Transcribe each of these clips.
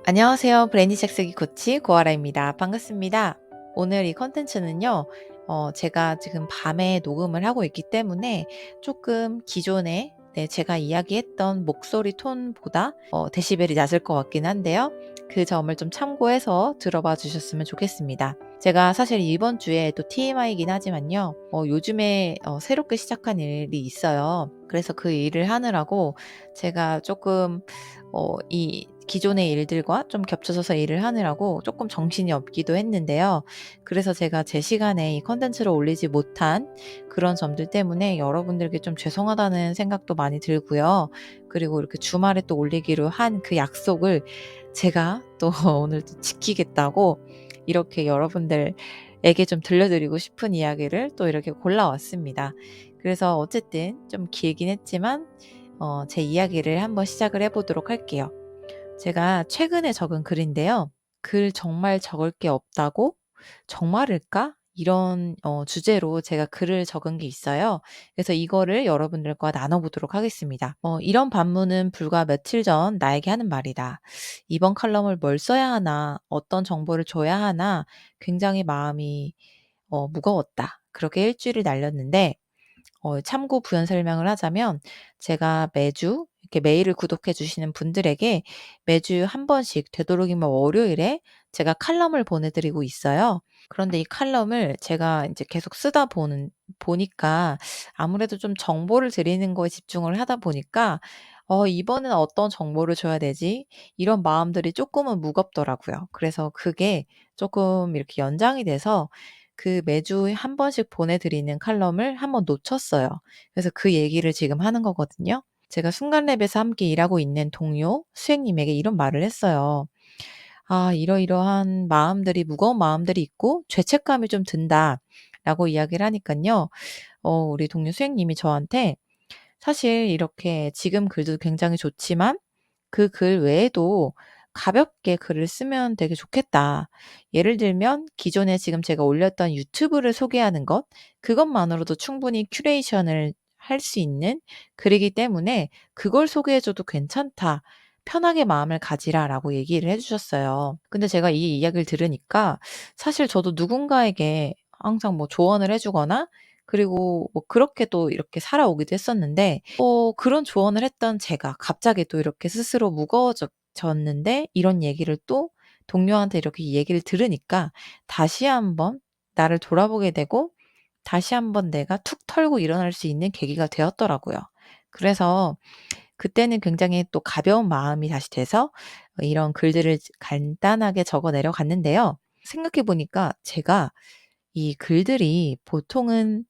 안녕하세요. 브랜디 책쓰기 코치 고아라입니다. 반갑습니다. 오늘 이 컨텐츠는요. 제가 지금 밤에 녹음을 하고 있기 때문에 조금 기존에 제가 이야기했던 목소리 톤보다 데시벨이 낮을 것 같긴 한데요. 그 점을 좀 참고해서 들어봐 주셨으면 좋겠습니다. 제가 사실 이번 주에 또 TMI이긴 하지만요. 요즘에 새롭게 시작한 일이 있어요. 그래서 그 일을 하느라고 제가 조금 이 기존의 일들과 좀 겹쳐져서 일을 하느라고 조금 정신이 없기도 했는데요. 그래서 제가 제 시간에 이 콘텐츠를 올리지 못한 그런 점들 때문에 여러분들께 좀 죄송하다는 생각도 많이 들고요. 그리고 이렇게 주말에 또 올리기로 한 그 약속을 제가 또 오늘 또 지키겠다고 이렇게 여러분들에게 좀 들려드리고 싶은 이야기를 또 이렇게 골라왔습니다. 그래서 어쨌든 좀 길긴 했지만 제 이야기를 한번 시작을 해 보도록 할게요. 제가 최근에 적은 글인데요. '글 정말 적을 게 없다고? 정말일까?' 이런 주제로 제가 글을 적은 게 있어요. 그래서 이거를 여러분들과 나눠 보도록 하겠습니다. "이런 반문은 불과 며칠 전 나에게 하는 말이다. 이번 칼럼을 뭘 써야 하나, 어떤 정보를 줘야 하나 굉장히 마음이 무거웠다." 그렇게 일 주일을 날렸는데 참고 부연 설명을 하자면 제가 매주 이렇게 메일을 구독해 주시는 분들에게 매주 한 번씩 되도록이면 월요일에 제가 칼럼을 보내 드리고 있어요. 그런데 이 칼럼을 제가 인제 계속 쓰다 보니까 아무래도 좀 정보를 드리는 거에 집중을 하다 보니까 '이번에는 어떤 정보를 줘야 되지?' 이런 마음들이 쪼끔은 무겁더라고요. 그래서 그게 쪼끔 이렇게 연장이 돼서 그 매주 한 번씩 보내 드리는 칼럼을 한 번 놓쳤어요. 그래서 그 얘기를 지금 하는 거거든요. 제가 순간랩에서 함께 일하고 있는 동료 수행님에게 이런 말을 했어요. "아 이러이러한 마음들이 무거운 마음들이 있고 죄책감이 좀 든다."라고 이야기를 하니깐요. 우리 동료 수행님이 저한테 "사실 이렇게 지금 글도 굉장히 좋지만 그 글 외에도 가볍게 글을 쓰면 되게 좋겠다. 예를 들면 기존에 지금 제가 올렸던 유튜브를 소개하는 것, 그것만으로도 충분히 큐레이션을 할 수 있는 글이기 때문에 그걸 소개해 줘도 괜찮다. 편하게 마음을 가지라."라고 얘기를 해 주셨어요. 근데 제가 이 이야기를 들으니까 사실 저도 누군가에게 항상 뭐 조언을 해 주거나 그리고 뭐 그렇게 또 이렇게 살아오기도 했었는데 그런 조언을 했던 제가 갑자기 또 이렇게 스스로 무거워졌는데 이런 얘기를 또 동료한테 이렇게 얘기를 들으니까 다시 한번 나를 돌아보게 되고 다시 한번 내가 툭 털고 일어날 수 있는 계기가 되었더라고요. 그래서 그때는 굉장히 또 가벼운 마음이 다시 돼서 이런 글들을 간단하게 적어 내려갔는데요. 생각해 보니까 제가 이 글들이 보통은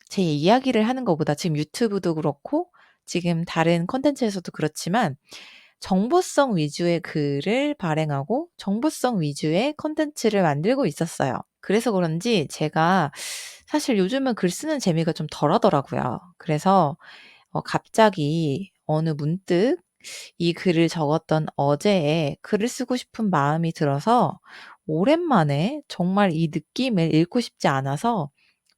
제 이야기를 하는 것보다 지금 유튜브도 그렇고 지금 다른 콘텐츠에서도 그렇지만 정보성 위주의 글을 발행하고 정보성 위주의 콘텐츠를 만들고 있었어요. 그래서 그런지 제가 사실 요즘은 글 쓰는 재미가 좀 덜하더라고요. 그래서 갑자기 어느 문득 이 글을 적었던 어제에 글을 쓰고 싶은 마음이 들어서 오랜만에 정말 이 느낌을 잃고 싶지 않아서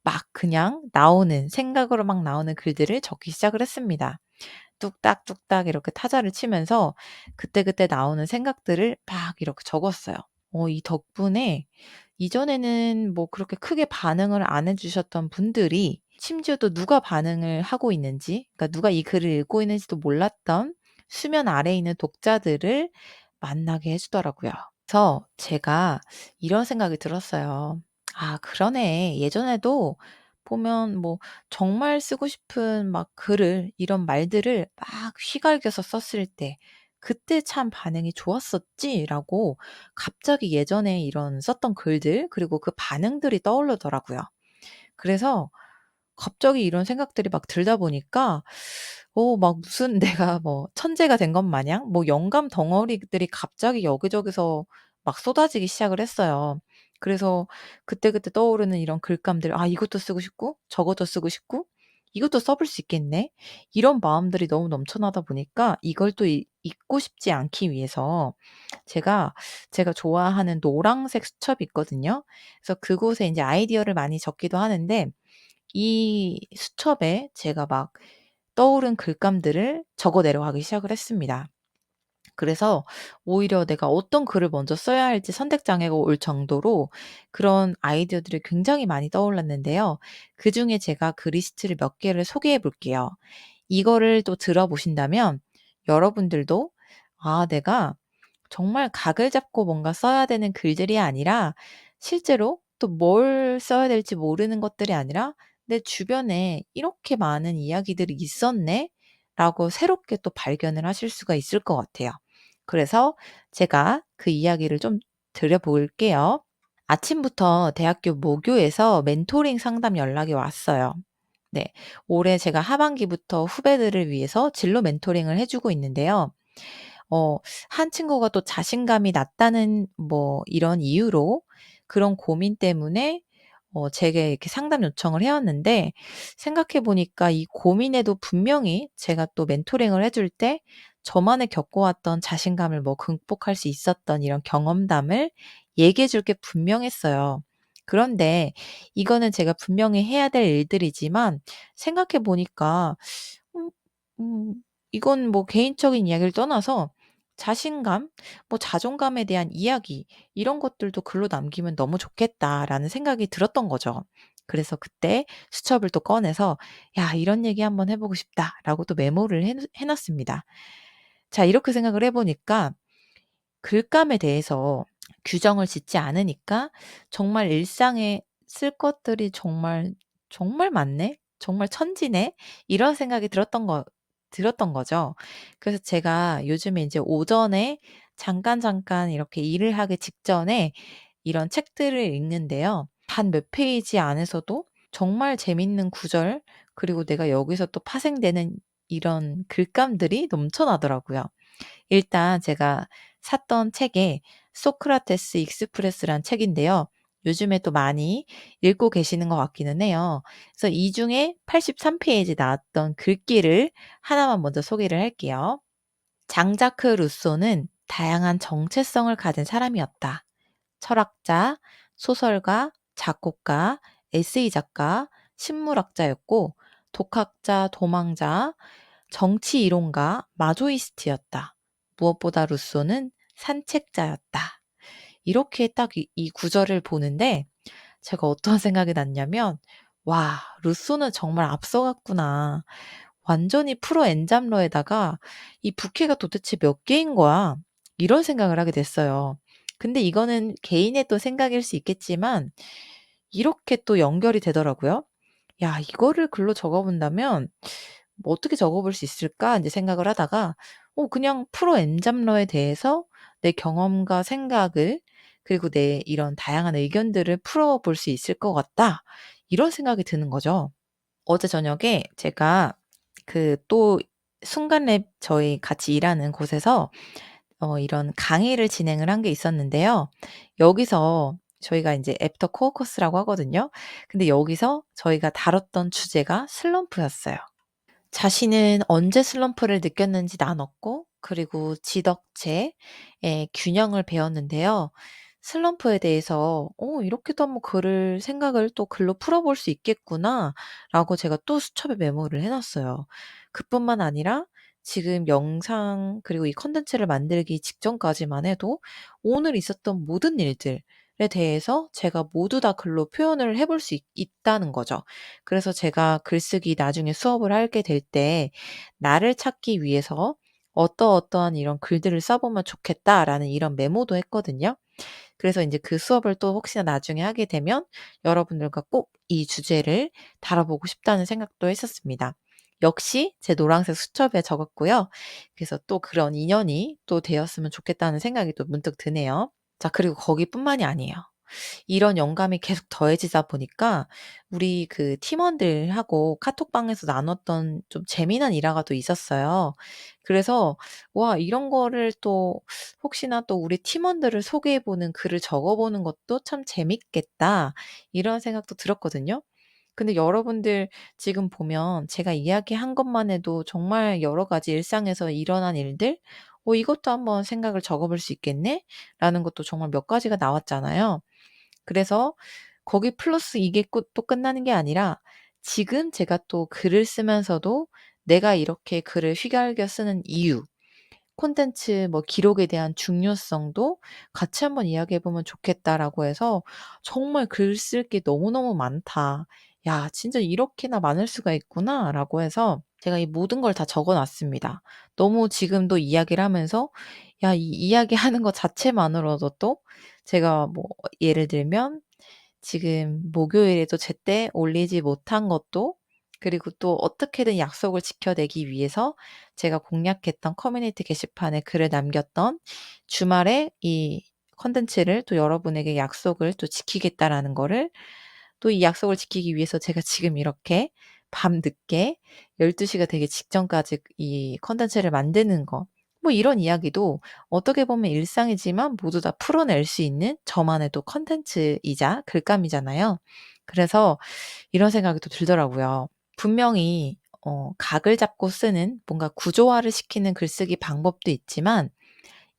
막 그냥 나오는 생각으로 막 나오는 글들을 적기 시작을 했습니다. 뚝딱뚝딱 이렇게 타자를 치면서 그때그때 나오는 생각들을 막 이렇게 적었어요. 이 덕분에 이전에는 뭐 그렇게 크게 반응을 안 해 주셨던 분들이 심지어 또 누가 반응을 하고 있는지 그러니까 누가 이 글을 읽고 있는지도 몰랐던 수면 아래에 있는 독자들을 만나게 해 주더라고요. 그래서 제가 이런 생각이 들었어요. '아 그러네. 예전에도 보면 뭐 정말 쓰고 싶은 막 글을 이런 말들을 막 휘갈겨서 썼을 때 그때 참 반응이 좋았었지.'라고 갑자기 예전에 이런 썼던 글들 그리고 그 반응들이 떠오르더라고요. 그래서 갑자기 이런 생각들이 막 들다 보니까 막 무슨 내가 뭐 천재가 된 것 마냥 뭐 영감 덩어리들이 갑자기 여기저기서 막 쏟아지기 시작을 했어요. 그래서 그때그때 떠오르는 이런 글감들 '아 이것도 쓰고 싶고 저것도 쓰고 싶고 이것도 써볼 수 있겠네.' 이런 마음들이 너무 넘쳐나다 보니까 이걸 또 잊고 싶지 않기 위해서 제가 좋아하는 노란색 수첩이 있거든요. 그래서 그곳에 인제 아이디어를 많이 적기도 하는데 이 수첩에 제가 막 떠오른 글감들을 적어 내려가기 시작을 했습니다. 그래서 오히려 내가 어떤 글을 먼저 써야 할지 선택 장애가 올 정도로 그런 아이디어들이 굉장히 많이 떠올랐는데요. 그중에 제가 그 리스트를 몇 개를 소개해 볼게요. 이거를 또 들어보신다면 여러분들도 '아 내가 정말 각을 잡고 뭔가 써야 되는 글들이 아니라 실제로 또 뭘 써야 될지 모르는 것들이 아니라 '내 주변에 이렇게 많은 이야기들이 있었네.'라고 새롭게 또 발견을 하실 수가 있을 것 같아요. 그래서 제가 그 이야기를 좀 드려 볼게요. 아침부터 대학교 모교에서 멘토링 상담 연락이 왔어요. 네. 올해 제가 하반기부터 후배들을 위해서 진로 멘토링을 해 주고 있는데요. 어 한 친구가 또 자신감이 낮다는 뭐 이런 이유로 그런 고민 때문에 제게 이렇게 상담 요청을 해 왔는데, 생각해 보니까 이 고민에도 분명히 제가 또 멘토링을 해줄 때 저만의 겪어왔던 자신감을 뭐 극복할 수 있었던 이런 경험담을 얘기해 줄 게 분명했어요. 그런데 이거는 제가 분명히 해야 될 일들이지만 생각해 보니까 음 음 이건 뭐 개인적인 이야기를 떠나서 자신감, 뭐 자존감에 대한 이야기 이런 것들도 글로 남기면 너무 좋겠다라는 생각이 들었던 거죠. 그래서 그때 수첩을 또 꺼내서 '야 이런 얘기 한번 해 보고 싶다.'라고 또 메모를 해 놨습니다. 자 이렇게 생각을 해 보니까 글감에 대해서 규정을 짓지 않으니까 정말 일상에 쓸 것들이 정말 '정말 많네. 정말 천지네.' 이런 생각이 들었던 거죠. 그래서 제가 요즘에 인제 오전에 잠깐 이렇게 일을 하기 직전에 이런 책들을 읽는데요. 단 몇 페이지 안에서도 정말 재밌는 구절, 그리고 내가 여기서 또 파생되는 이런 글감들이 넘쳐나더라고요. 일단 제가 샀던 책에 소크라테스 익스프레스란 책인데요. 요즘에 또 많이 읽고 계시는 것 같기는 해요. 그래서 이 중에 83 페이지 나왔던 글귀를 하나만 먼저 소개를 할게요. 장자크 루소는 다양한 정체성을 가진 사람이었다. 철학자, 소설가, 작곡가, 에세이 작가, 신물학자였고 독학자, 도망자, 정치 이론가, 마조이스트였다. 무엇보다 루소는 산책자였다. 이렇게 딱 이 구절을 보는데 제가 어떤 생각이 났냐면 '와 루소는 정말 앞서갔구나. 완전히 프로 엔잡러에다가 이 부캐가 도대체 몇 개인 거야.' 이런 생각을 하게 됐어요. 근데 이거는 개인의 또 생각일 수 있겠지만 이렇게 또 연결이 되더라고요. '야 이거를 글로 적어 본다면 뭐 어떻게 적어 볼 수 있을까?' 인제 생각을 하다가 그냥 프로 엔잡러에 대해서 내 경험과 생각을, 그리고 내 이런 다양한 의견들을 풀어 볼 수 있을 것 같다. 이런 생각이 드는 거죠. 어제 저녁에 제가 그 또 순간랩 저희 같이 일하는 곳에서 이런 강의를 진행을 한 게 있었는데요. 여기서 저희가 인제 애프터 코어 코스라고 하거든요. 근데 여기서 저희가 다뤘던 주제가 슬럼프였어요. 자신은 언제 슬럼프를 느꼈는지 나눴고, 그리고 지덕체의 균형을 배웠는데요. 슬럼프에 대해서 '이렇게도 한번 글을 생각을 또 글로 풀어볼 수 있겠구나.'라고 제가 또 수첩에 메모를 해 놨어요. 그뿐만 아니라 지금 영상 그리고 이 콘텐츠를 만들기 직전까지만 해도 오늘 있었던 모든 일들에 대해서 제가 모두 다 글로 표현을 해볼 수 있다는 거죠. 그래서 제가 글쓰기 나중에 수업을 하게 될 때 '나를 찾기 위해서 어떠어떠한 이런 글들을 써 보면 좋겠다.'라는 이런 메모도 했거든요. 그래서 인제 그 수업을 또 혹시나 나중에 하게 되면 여러분들과 꼭 이 주제를 다뤄보고 싶다는 생각도 했었습니다. 역시 제 노란색 수첩에 적었고요. 그래서 또 그런 인연이 또 되었으면 좋겠다는 생각이 또 문득 드네요. 자 그리고 거기뿐만이 아니에요. 이런 영감이 계속 더해지다 보니까 우리 그 팀원들하고 카톡방에서 나눴던 좀 재미난 일화가 또 있었어요. 그래서 '와 이런 거를 또 혹시나 또 우리 팀원들을 소개해 보는 글을 적어 보는 것도 참 재밌겠다.' 이런 생각도 들었거든요. 근데 여러분들 지금 보면 제가 이야기한 것만 해도 정말 여러 가지 일상에서 일어난 일들 '이것도 한번 생각을 적어 볼 수 있겠네.'라는 것도 정말 몇 가지가 나왔잖아요. 그래서 거기 플러스 이게 또 끝나는 게 아니라 지금 제가 또 글을 쓰면서도 내가 이렇게 글을 휘갈겨 쓰는 이유, 콘텐츠 뭐 기록에 대한 중요성도 같이 한번 이야기해 보면 좋겠다라고 해서 정말 글 쓸 게 너무너무 많다. 야, 진짜 이렇게나 많을 수가 있구나라고 해서 제가 이 모든 걸 다 적어 놨습니다. 너무 지금도 이야기를 하면서 야, 이 이야기하는 것 자체만으로도 또 제가 뭐 예를 들면 지금 목요일에도 제때 올리지 못한 것도, 그리고 또 어떻게든 약속을 지켜내기 위해서 제가 공략했던 커뮤니티 게시판에 글을 남겼던 주말에 이 컨텐츠를 또 여러분에게 약속을 또 지키겠다라는 거를, 또 이 약속을 지키기 위해서 제가 지금 이렇게 밤늦게 12시가 되기 직전까지 이 컨텐츠를 만드는 거, 뭐 이런 이야기도 어떻게 보면 일상이지만 모두 다 풀어낼 수 있는 저만의 또 컨텐츠이자 글감이잖아요. 그래서 이런 생각이 또 들더라고요. 분명히 각을 잡고 쓰는 뭔가 구조화를 시키는 글쓰기 방법도 있지만,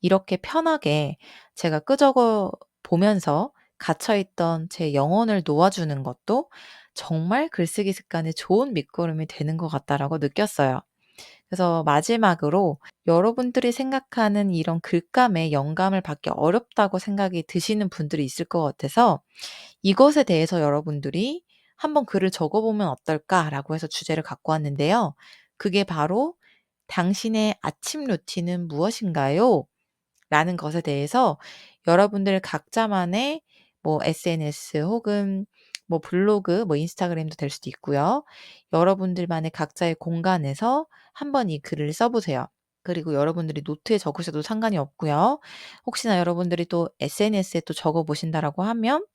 이렇게 편하게 제가 끄적어 보면서 갇혀있던 제 영혼을 놓아주는 것도 정말 글쓰기 습관에 좋은 밑거름이 되는 것 같다라고 느꼈어요. 그래서 마지막으로 여러분들이 생각하는 이런 글감에 영감을 받기 어렵다고 생각이 드시는 분들이 있을 것 같아서 이것에 대해서 여러분들이 한번 글을 적어보면 어떨까라고 해서 주제를 갖고 왔는데요. 그게 바로 당신의 아침 루틴은 무엇인가요? 라는 것에 대해서 여러분들 각자만의 뭐 SNS 혹은 뭐 블로그, 뭐 인스타그램도 될 수도 있고요. 여러분들만의 각자의 공간에서 한번 이 글을 써보세요. 그리고 여러분들이 노트에 적으셔도 상관이 없고요. 혹시나 여러분들이 또 SNS에 또 적어보신다라고 하면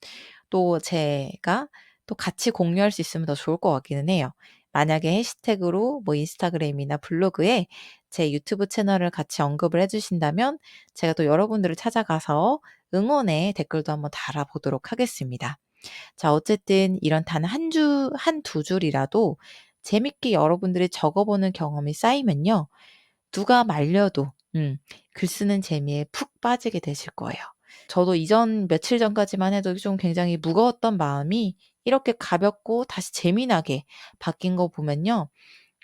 또 제가 또 같이 공유할 수 있으면 더 좋을 것 같기는 해요. 만약에 해시태그로 뭐 인스타그램이나 블로그에 제 유튜브 채널을 같이 언급을 해주신다면 제가 또 여러분들을 찾아가서 응원의 댓글도 한번 달아보도록 하겠습니다. 자, 어쨌든 이런 단 한 두 줄이라도 재밌게 여러분들이 적어보는 경험이 쌓이면요, 누가 말려도 글 쓰는 재미에 푹 빠지게 되실 거예요. 저도 며칠 전까지만 해도 좀 굉장히 무거웠던 마음이 이렇게 가볍고 다시 재미나게 바뀐 거 보면요,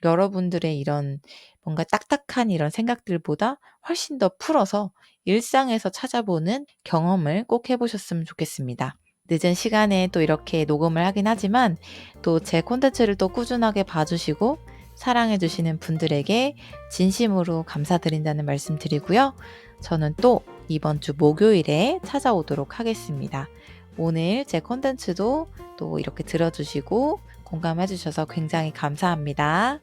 여러분들의 이런 뭔가 딱딱한 이런 생각들보다 훨씬 더 풀어서 일상에서 찾아보는 경험을 꼭 해보셨으면 좋겠습니다. 늦은 시간에 또 이렇게 녹음을 하긴 하지만 또 제 콘텐츠를 또 꾸준하게 봐주시고 사랑해주시는 분들에게 진심으로 감사드린다는 말씀 드리고요. 저는 또 이번 주 목요일에 찾아오도록 하겠습니다. 오늘 제 콘텐츠도 또 이렇게 들어주시고 공감해 주셔서 굉장히 감사합니다.